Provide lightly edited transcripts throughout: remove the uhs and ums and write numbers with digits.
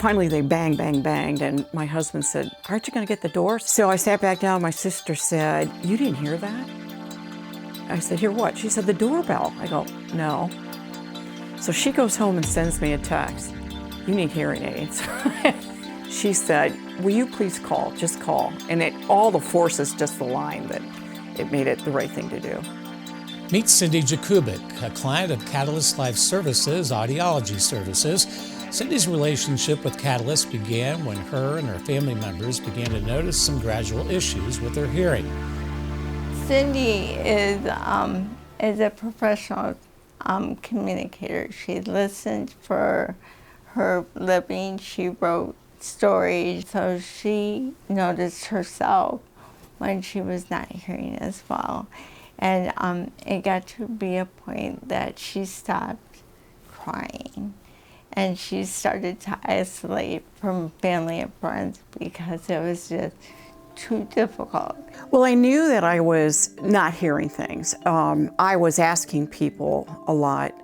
finally they banged, and my husband said, "Aren't you gonna get the door?" So I sat back down, my sister said, "You didn't hear that?" I said, "Hear what?" She said, "The doorbell." I go, "No." So she goes home and sends me a text, "You need hearing aids." She said, "Will you please call, just call." And all the forces just aligned that it made it the right thing to do. Meet Cindy Jakubick, a client of Catalyst Life Services Audiology Services. Cindy's relationship with Catalyst began when her and her family members began to notice some gradual issues with her hearing. Cindy is a professional communicator. She listened for her living. She wrote stories, so she noticed herself when she was not hearing as well. And it got to be a point that she stopped crying. And she started to isolate from family and friends because it was just too difficult. Well, I knew that I was not hearing things. I was asking people a lot,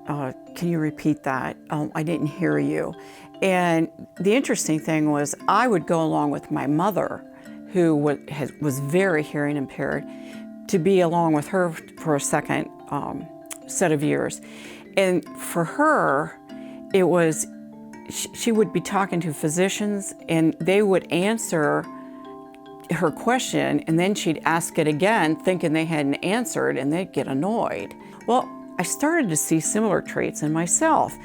"Can you repeat that? I didn't hear you." And the interesting thing was I would go along with my mother, who was very hearing impaired, to be along with her for a second set of years. And for her, it was, she would be talking to physicians and they would answer her question and then she'd ask it again thinking they hadn't answered and they'd get annoyed. Well, I started to see similar traits in myself.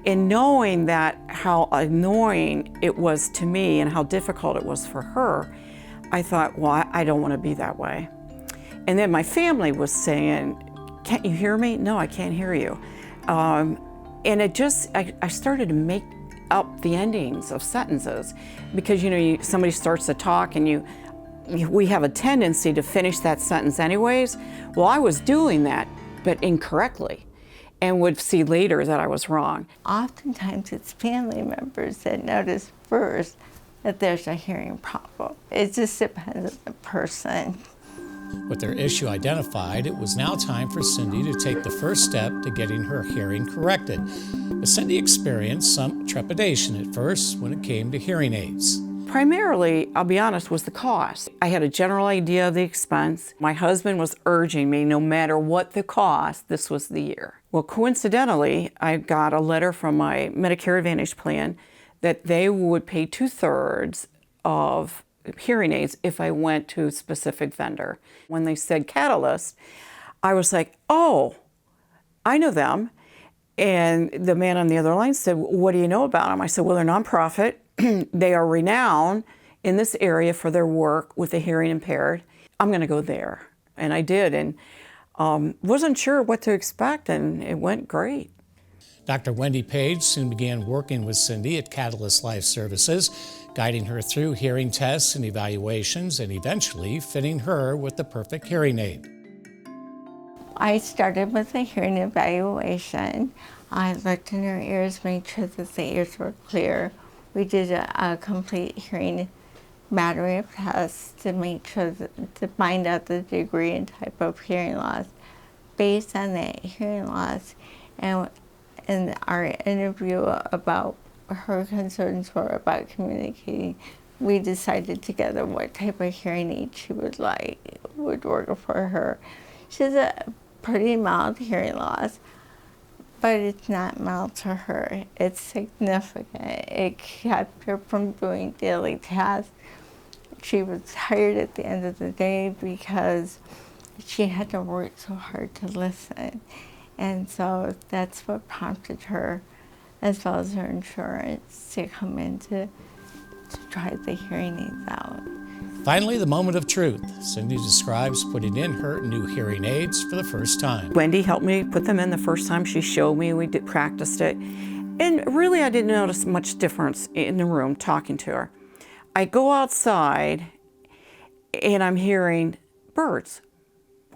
And knowing that how annoying it was to me and how difficult it was for her, I thought, well, I don't want to be that way. And then my family was saying, "Can't you hear me?" "No, I can't hear you." And it just, I started to make up the endings of sentences because, you know, somebody starts to talk and we have a tendency to finish that sentence anyways. Well, I was doing that, but incorrectly, and would see later that I was wrong. Oftentimes it's family members that notice first that there's a hearing problem. It just depends on the person. With their issue identified, it was now time for Cindy to take the first step to getting her hearing corrected. But Cindy experienced some trepidation at first when it came to hearing aids. Primarily, I'll be honest, was the cost. I had a general idea of the expense. My husband was urging me, no matter what the cost, this was the year. Well, coincidentally, I got a letter from my Medicare Advantage plan that they would pay 2/3 of hearing aids if I went to a specific vendor. When they said Catalyst, I was like, "Oh, I know them." And the man on the other line said, "What do you know about them?" I said, "Well, they're nonprofit. They are renowned in this area for their work with the hearing impaired. I'm going to go there." And I did, and wasn't sure what to expect, and it went great. Dr. Wendy Page soon began working with Cindy at Catalyst Life Services, guiding her through hearing tests and evaluations, and eventually fitting her with the perfect hearing aid. I started with a hearing evaluation. I looked in her ears, made sure that the ears were clear. We did a complete hearing battery of tests to make sure to find out the degree and type of hearing loss. Based on that hearing loss and in our interview about her concerns were about communicating, we decided together what type of hearing aid she would like, would work for her. She has a pretty mild hearing loss, but it's not mild to her. It's significant. It kept her from doing daily tasks. She was tired at the end of the day because she had to work so hard to listen. And so that's what prompted her, as well as her insurance, to come in to try the hearing aids out. Finally, the moment of truth. Cindy describes putting in her new hearing aids for the first time. Wendy helped me put them in the first time. She showed me, we practiced it. And really, I didn't notice much difference in the room talking to her. I go outside and I'm hearing birds.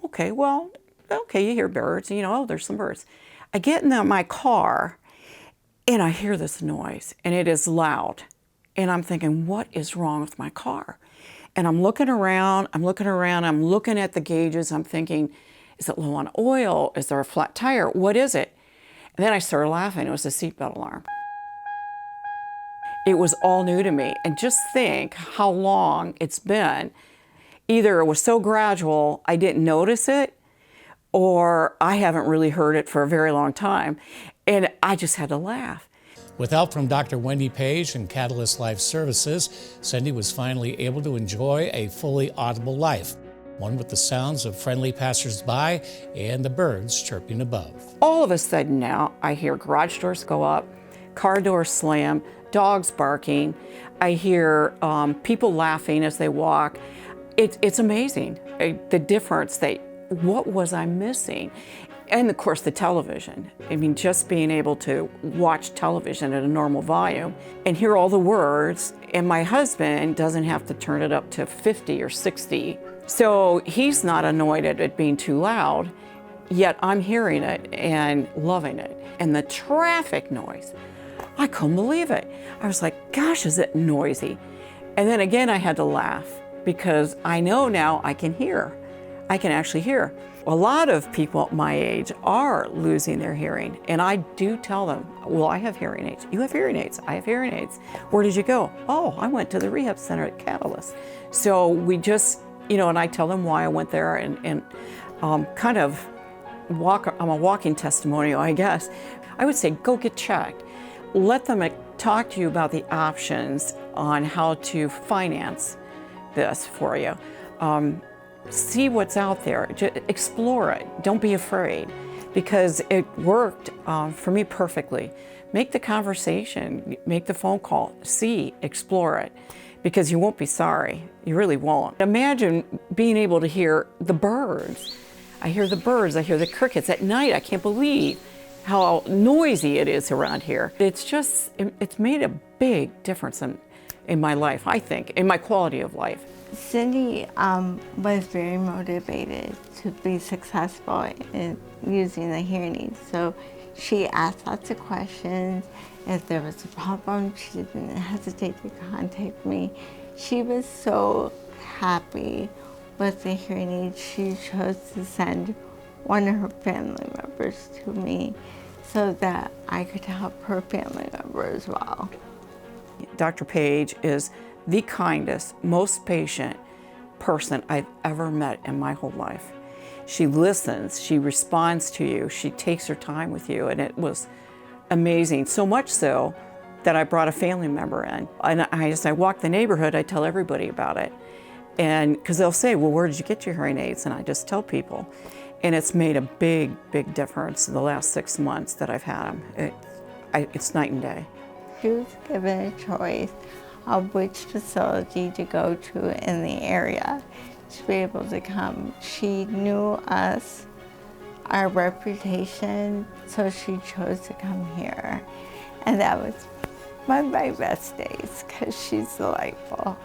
Okay, well, okay, you hear birds, you know, oh, there's some birds. I get in my car and I hear this noise and it is loud. And I'm thinking, what is wrong with my car? And I'm looking around, I'm looking at the gauges, I'm thinking, is it low on oil? Is there a flat tire? What is it? And then I started laughing, it was a seatbelt alarm. It was all new to me. And just think how long it's been. Either it was so gradual I didn't notice it, or I haven't really heard it for a very long time. And I just had to laugh. With help from Dr. Wendy Page and Catalyst Life Services, Cindy was finally able to enjoy a fully audible life, one with the sounds of friendly passersby and the birds chirping above. All of a sudden now, I hear garage doors go up, car doors slam, dogs barking. I hear people laughing as they walk. It's amazing, the difference. What was I missing? And of course the television. I mean, just being able to watch television at a normal volume and hear all the words, and my husband doesn't have to turn it up to 50 or 60. So he's not annoyed at it being too loud, yet I'm hearing it and loving it. And the traffic noise, I couldn't believe it. I was like, gosh, is it noisy? And then again, I had to laugh because I know now I can hear. I can actually hear. A lot of people my age are losing their hearing, and I do tell them, well, I have hearing aids. You have hearing aids. I have hearing aids. Where did you go? Oh, I went to the rehab center at Catalyst. So we just, and I tell them why I went there and kind of I'm a walking testimonial, I guess. I would say go get checked. Let them talk to you about the options on how to finance this for you. See what's out there, just explore it. Don't be afraid, because it worked for me perfectly. Make the conversation, make the phone call, explore it, because you won't be sorry. You really won't. Imagine being able to hear the birds. I hear the birds, I hear the crickets at night. I can't believe how noisy it is around here. It's made a big difference in my life, I think, in my quality of life. Cindy was very motivated to be successful in using the hearing aids. So she asked lots of questions. If there was a problem, she didn't hesitate to contact me. She was so happy with the hearing aids. She chose to send one of her family members to me so that I could help her family member as well. Dr. Page is the kindest, most patient person I've ever met in my whole life. She listens, she responds to you, she takes her time with you, and it was amazing. So much so that I brought a family member in. And as I walk the neighborhood, I tell everybody about it. And because they'll say, well, where did you get your hearing aids? And I just tell people. And it's made a big, big difference in the last 6 months that I've had them. It's night and day. She was given a choice of which facility to go to in the area to be able to come. She knew us, our reputation, so she chose to come here. And that was one of my best days because she's delightful.